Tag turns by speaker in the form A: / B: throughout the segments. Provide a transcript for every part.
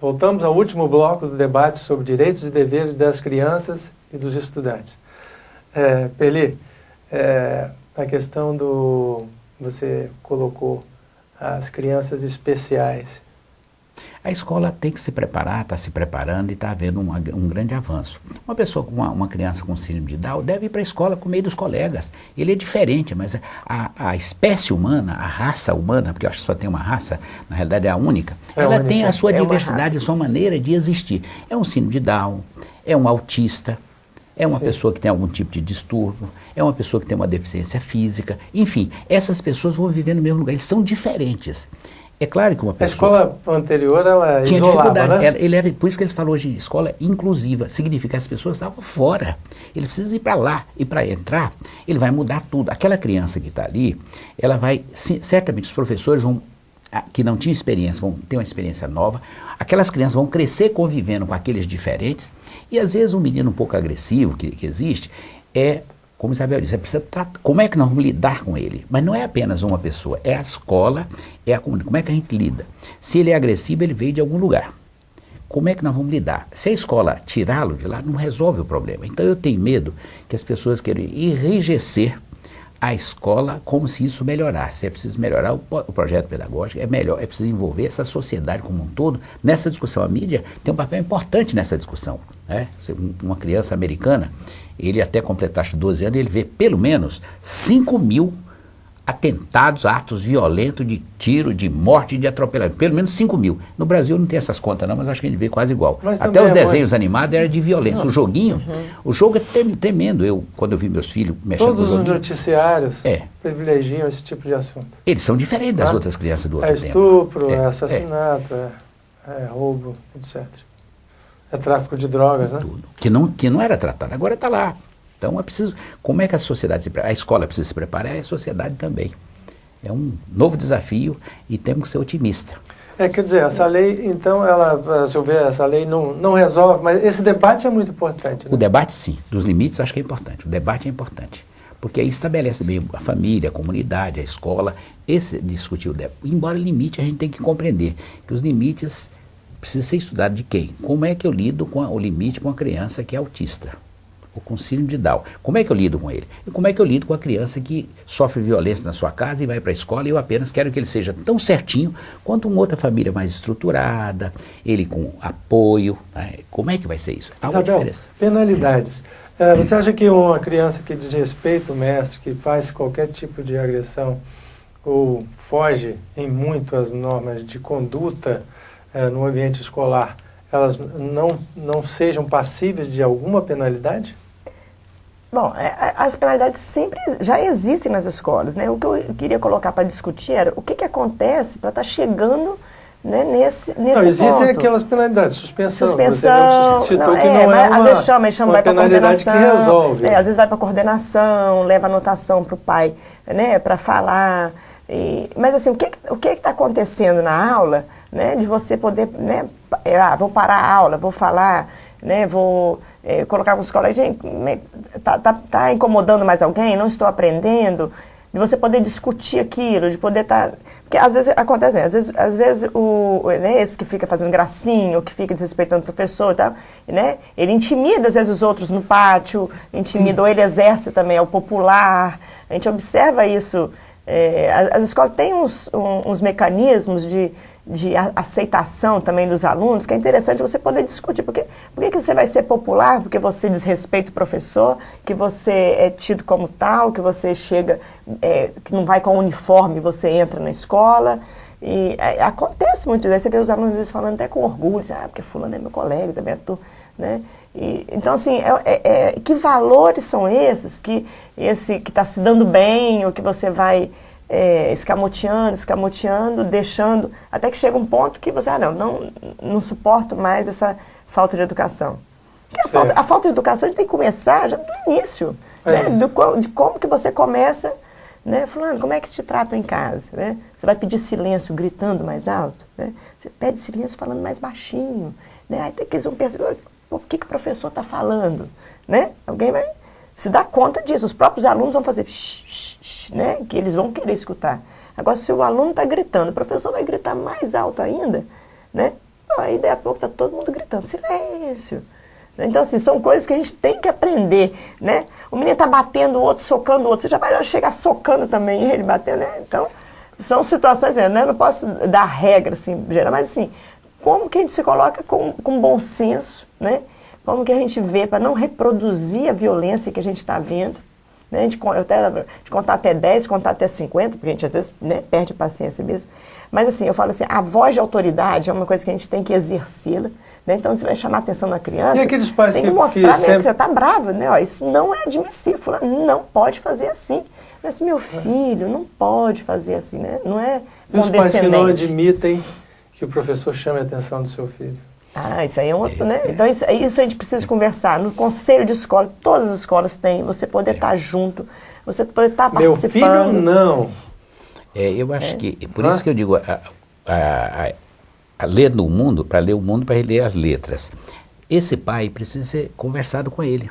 A: Voltamos ao último bloco do debate sobre direitos e deveres das crianças e dos estudantes. Peli, a questão você colocou as crianças especiais.
B: A escola tem que se preparar, está se preparando e está havendo um grande avanço. Uma pessoa, uma criança com síndrome de Down deve ir para a escola com o meio dos colegas. Ele é diferente, mas a espécie humana, a raça humana, porque eu acho que só tem uma raça, na realidade é a única, ela tem a sua diversidade, a sua maneira de existir. É um síndrome de Down, é um autista, é uma pessoa que tem algum tipo de distúrbio, é uma pessoa que tem uma deficiência física, enfim, essas pessoas vão viver no mesmo lugar, eles são diferentes. É claro que uma pessoa...
A: A escola anterior, ela
B: tinha
A: isolava,
B: dificuldade,
A: né?
B: Por isso que eles falam hoje escola inclusiva, significa que as pessoas estavam fora. Ele precisa ir para lá, e para entrar, ele vai mudar tudo. Aquela criança que está ali, ela vai, certamente os professores que não tinham experiência, vão ter uma experiência nova, aquelas crianças vão crescer convivendo com aqueles diferentes, e às vezes um menino um pouco agressivo que existe, como Isabel disse, precisa como é que nós vamos lidar com ele? Mas não é apenas uma pessoa, é a escola, é a comunidade. Como é que a gente lida? Se ele é agressivo, ele veio de algum lugar. Como é que nós vamos lidar? Se a escola tirá-lo de lá, não resolve o problema. Então eu tenho medo que as pessoas queiram enrijecer a escola como se isso melhorasse. É preciso melhorar o projeto pedagógico, é preciso envolver essa sociedade como um todo nessa discussão. A mídia tem um papel importante nessa discussão, né? Uma criança americana, ele até completar 12 anos, ele vê pelo menos 5.000 atentados, atos violentos de tiro, de morte e de atropelamento. Pelo menos 5.000. No Brasil não tem essas contas não, mas acho que a gente vê quase igual. Mas até os desenhos animados eram de violência. O joguinho, o jogo é tremendo. Quando eu vi meus filhos mexendo com o joguinho...
A: Todos os noticiários privilegiam esse tipo de assunto.
B: Eles são diferentes das outras crianças do outro tempo.
A: Estupro, assassinato, roubo, etc. É tráfico de drogas, né?
B: Tudo. Que não era tratado, agora está lá. Então é preciso, como é que a sociedade se prepara? A escola precisa se preparar e a sociedade também. É um novo desafio e temos que ser otimistas.
A: Quer dizer, essa lei, então, se eu ver, essa lei não resolve, mas esse debate é muito importante, né?
B: O debate, sim. Dos limites, eu acho que é importante. O debate é importante. Porque aí estabelece bem a família, a comunidade, a escola, discutir o debate. Embora limite, a gente tem que compreender que os limites precisam ser estudados de quem? Como é que eu lido com o limite com uma criança que é autista? Ou com síndrome de Down. Como é que eu lido com ele? E como é que eu lido com a criança que sofre violência na sua casa e vai para a escola e eu apenas quero que ele seja tão certinho quanto uma outra família mais estruturada, ele com apoio, né? Como é que vai ser isso? Há uma diferença.
A: Penalidades. Você acha que uma criança que desrespeita o mestre, que faz qualquer tipo de agressão ou foge em muito às normas de conduta no ambiente escolar, elas não sejam passíveis de alguma penalidade?
C: Bom, as penalidades sempre já existem nas escolas, né? O que eu queria colocar para discutir era o que acontece para estar chegando, né, nesse ponto.
A: Existem aquelas penalidades, suspensão.
C: Você
A: citou que não é
C: às vezes chama vai para coordenação.
A: Que resolve.
C: Às vezes vai para coordenação, leva anotação para o pai, né, para falar. Mas assim, o que está acontecendo na aula, né, de você poder, né, vou parar a aula, vou falar, né, vou colocar com os colegas, gente, tá incomodando mais alguém, não estou aprendendo, de você poder discutir aquilo, de poder estar... Porque às vezes acontece, às vezes né, esse que fica fazendo gracinha, ou que fica desrespeitando o professor e tal, né, ele intimida às vezes os outros no pátio, intimida, ou ele exerce também, é o popular, a gente observa isso. As escolas têm uns mecanismos de aceitação também dos alunos, que é interessante você poder discutir. Por que você vai ser popular? Porque você desrespeita o professor, que você é tido como tal, que você chega, que não vai com uniforme, você entra na escola. E acontece muito isso. Você vê os alunos às vezes falando até com orgulho, porque fulano é meu colega, também é tu, né? Então, assim, que valores são esses que está se dando bem, ou que você vai escamoteando, deixando, até que chega um ponto que você, não suporto mais essa falta de educação. Porque a falta de educação a gente tem que começar já do início, né? De como que você começa, né? Fulano, como é que te tratam em casa, né? Você vai pedir silêncio gritando mais alto, né? Você pede silêncio falando mais baixinho, né? Aí tem que eles vão perceber o que o professor está falando, né? Alguém vai se dar conta disso. Os próprios alunos vão fazer né? Que eles vão querer escutar. Agora, se o aluno está gritando, o professor vai gritar mais alto ainda, né? Aí, daí a pouco, está todo mundo gritando, silêncio. Então, assim, são coisas que a gente tem que aprender, né? O menino está batendo o outro, socando o outro, você já vai chegar socando também ele, batendo, né? Então, são situações, né? Eu não posso dar regra, assim, geral, mas assim, como que a gente se coloca com bom senso, né? Como que a gente vê para não reproduzir a violência que a gente está vendo, né? De contar até 10, contar até 50, porque a gente às vezes, né, perde a paciência mesmo. Mas assim, eu falo assim, a voz de autoridade é uma coisa que a gente tem que exercê-la, né? Então você vai chamar a atenção da criança,
A: e aqueles pais
C: tem que mostrar mesmo que você está bravo, né? Ó, isso não é admissível, fulano não pode fazer assim. Mas meu filho não pode fazer assim, né? Não é
A: condescendente. E os pais que não admitem que o professor chame a atenção do seu filho?
C: Ah, isso aí é um outro, né? Então isso a gente precisa conversar. No conselho de escola, todas as escolas têm, você poder estar junto, você poder estar participando.
A: Meu filho não.
B: Eu acho que, por isso que eu digo, a ler no mundo, para ler o mundo, para ler as letras. Esse pai precisa ser conversado com ele.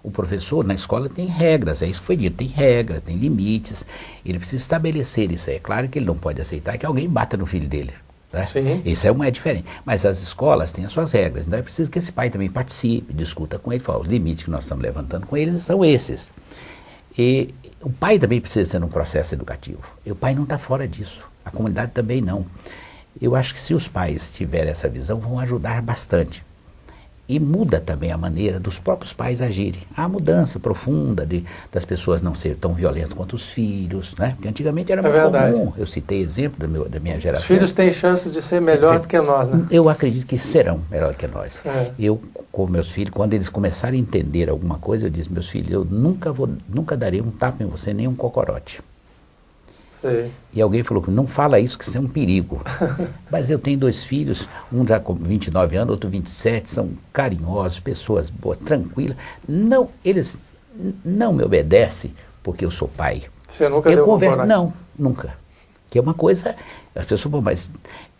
B: O professor na escola tem regras, é isso que foi dito, tem regra, tem limites, ele precisa estabelecer isso aí. É claro que ele não pode aceitar que alguém bata no filho dele. Né? Isso é diferente. Mas as escolas têm as suas regras, então é preciso que esse pai também participe, discuta com ele, fala, os limites que nós estamos levantando com eles são esses. E o pai também precisa ser num processo educativo. E o pai não está fora disso, a comunidade também não. Eu acho que se os pais tiverem essa visão, vão ajudar bastante. E muda também a maneira dos próprios pais agirem. Há mudança profunda das pessoas não serem tão violentas quanto os filhos, né? Porque antigamente era muito comum. Eu citei exemplo da minha geração.
A: Os filhos têm chance de ser melhor do que nós, né?
B: Eu acredito que serão melhor do que nós. Eu, com meus filhos, quando eles começarem a entender alguma coisa, eu disse, meus filhos, eu nunca darei um tapa em você, nem um cocorote.
A: Sei.
B: E alguém falou, não fala isso, que isso é um perigo. Mas eu tenho 2 filhos, um já com 29 anos, outro 27, são carinhosos, pessoas boas, tranquilas. Não, eles não me obedecem porque eu sou pai.
A: Você nunca deu
B: converso, não, nunca. Que é uma coisa, as pessoas, mas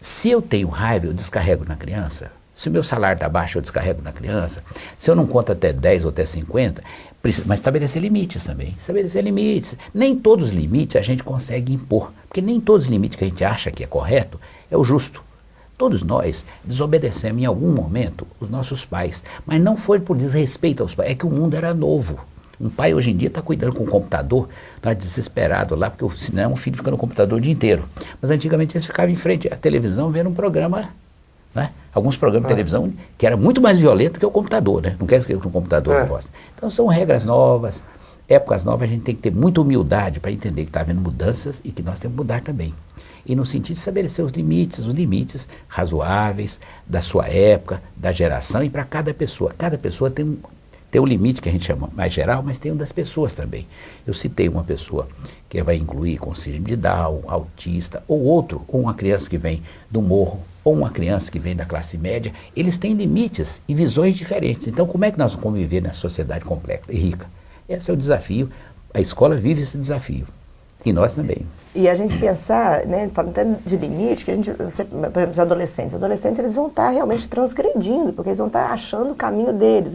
B: se eu tenho raiva, eu descarrego na criança. Se o meu salário está baixo, eu descarrego na criança. Se eu não conto até 10 ou até 50, mas estabelecer limites também. Estabelecer limites. Nem todos os limites a gente consegue impor. Porque nem todos os limites que a gente acha que é correto é o justo. Todos nós desobedecemos em algum momento os nossos pais. Mas não foi por desrespeito aos pais. É que o mundo era novo. Um pai hoje em dia está cuidando com o computador, está desesperado lá, porque senão o filho fica no computador o dia inteiro. Mas antigamente eles ficavam em frente à televisão vendo um programa, né? Alguns programas de televisão que era muito mais violento que o computador, né? Não quer dizer que o computador não gosta. Então são regras novas, épocas novas, a gente tem que ter muita humildade para entender que está havendo mudanças e que nós temos que mudar também. E no sentido de estabelecer os limites razoáveis da sua época, da geração e para cada pessoa. Cada pessoa tem um limite que a gente chama mais geral, mas tem um das pessoas também. Eu citei uma pessoa que vai incluir com síndrome de Down, autista, ou uma criança que vem do morro, ou uma criança que vem da classe média. Eles têm limites e visões diferentes. Então, como é que nós vamos conviver nessa sociedade complexa e rica? Esse é o desafio. A escola vive esse desafio. E nós também.
C: E a gente pensar, né, falando até de limite, que por exemplo, os adolescentes eles vão estar realmente transgredindo, porque eles vão estar achando o caminho deles,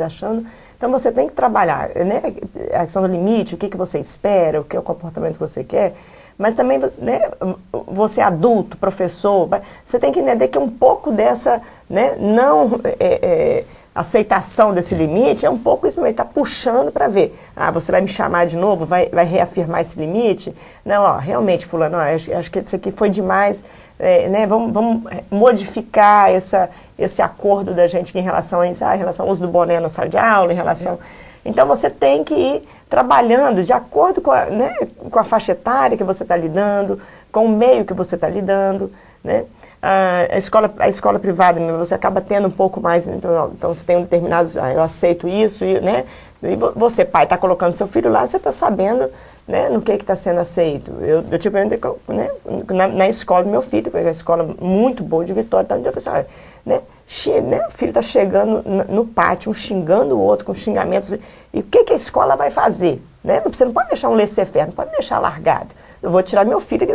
C: Então você tem que trabalhar, né, a questão do limite, o que você espera, o que é o comportamento que você quer, mas também, né, você adulto, professor, você tem que entender que um pouco dessa, né, aceitação desse limite é um pouco isso mesmo, ele está puxando para ver. Você vai me chamar de novo, vai reafirmar esse limite? Não, realmente, fulano, acho que isso aqui foi demais, né, vamos modificar esse acordo da gente em relação a isso, em relação ao uso do boné na sala de aula, em relação... Então você tem que ir trabalhando de acordo com a faixa etária que você está lidando, com o meio que você está lidando, né? A escola privada, você acaba tendo um pouco mais, então você tem um determinado, eu aceito isso, né? E você, pai, está colocando seu filho lá, você está sabendo, né, no que está sendo aceito. Eu te perguntei, né, na escola do meu filho, foi uma escola muito boa de Vitória, eu falei assim, olha, né, o filho está chegando no pátio, um xingando o outro com xingamentos, e o que a escola vai fazer? Né? Você não pode deixar um laissez-faire, não pode deixar largado. Eu vou tirar meu filho,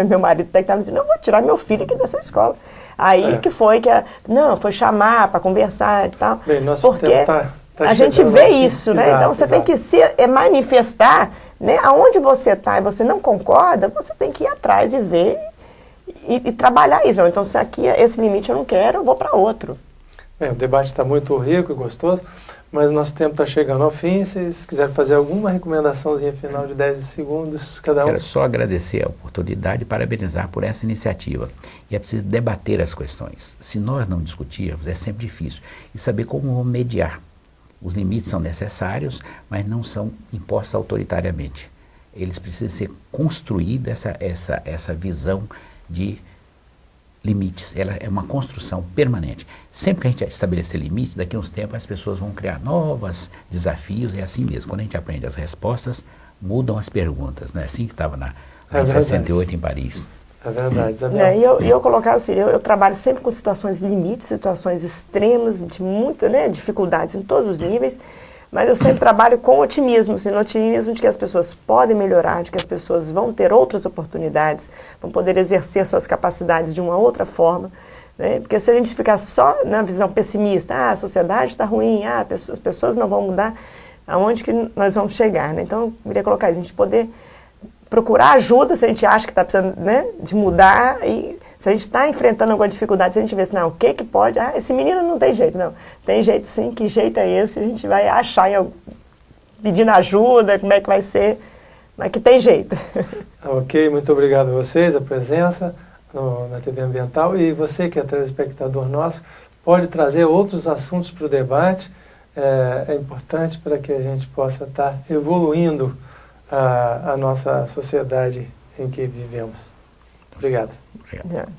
C: meu marido estava me dizendo, eu vou tirar meu filho aqui dessa escola. Aí que foi foi chamar para conversar e tal.
A: Bem,
C: porque a gente vê isso, né? Então você tem que manifestar, né? Aonde você está e você não concorda, você tem que ir atrás e ver e trabalhar isso. Não, então, se aqui esse limite eu não quero, eu vou para outro.
A: O debate está muito rico e gostoso, mas nosso tempo está chegando ao fim. Se quiser fazer alguma recomendaçãozinha final de 10 segundos, cada um.
B: Quero só agradecer a oportunidade e parabenizar por essa iniciativa. E é preciso debater as questões. Se nós não discutirmos, é sempre difícil. E saber como mediar. Os limites são necessários, mas não são impostos autoritariamente. Eles precisam ser construídos, essa visão de limites. Ela é uma construção permanente. Sempre que a gente estabelecer limites, daqui a uns tempos as pessoas vão criar novos desafios, é assim mesmo. Quando a gente aprende as respostas, mudam as perguntas. Não é assim que estava em 68 em Paris.
A: É verdade, Isabel.
C: E eu colocar assim, eu trabalho sempre com situações limites, situações extremas, de muita, né, dificuldades em todos os níveis, mas eu sempre trabalho com otimismo, assim, no otimismo de que as pessoas podem melhorar, de que as pessoas vão ter outras oportunidades, vão poder exercer suas capacidades de uma outra forma, né? Porque se a gente ficar só na visão pessimista, a sociedade está ruim, as pessoas não vão mudar, aonde que nós vamos chegar, né? Então, eu queria colocar a gente poder procurar ajuda se a gente acha que está precisando, né, de mudar, e se a gente está enfrentando alguma dificuldade, se a gente vê assim, não, o que pode, esse menino não tem jeito, não, tem jeito sim, que jeito é esse, a gente vai achar, pedindo ajuda, como é que vai ser, mas que tem jeito.
A: Ok, muito obrigado a vocês, a presença na TV Ambiental, e você que é telespectador nosso, pode trazer outros assuntos para o debate, é importante para que a gente possa estar evoluindo a nossa sociedade em que vivemos. Obrigado.
B: Obrigado.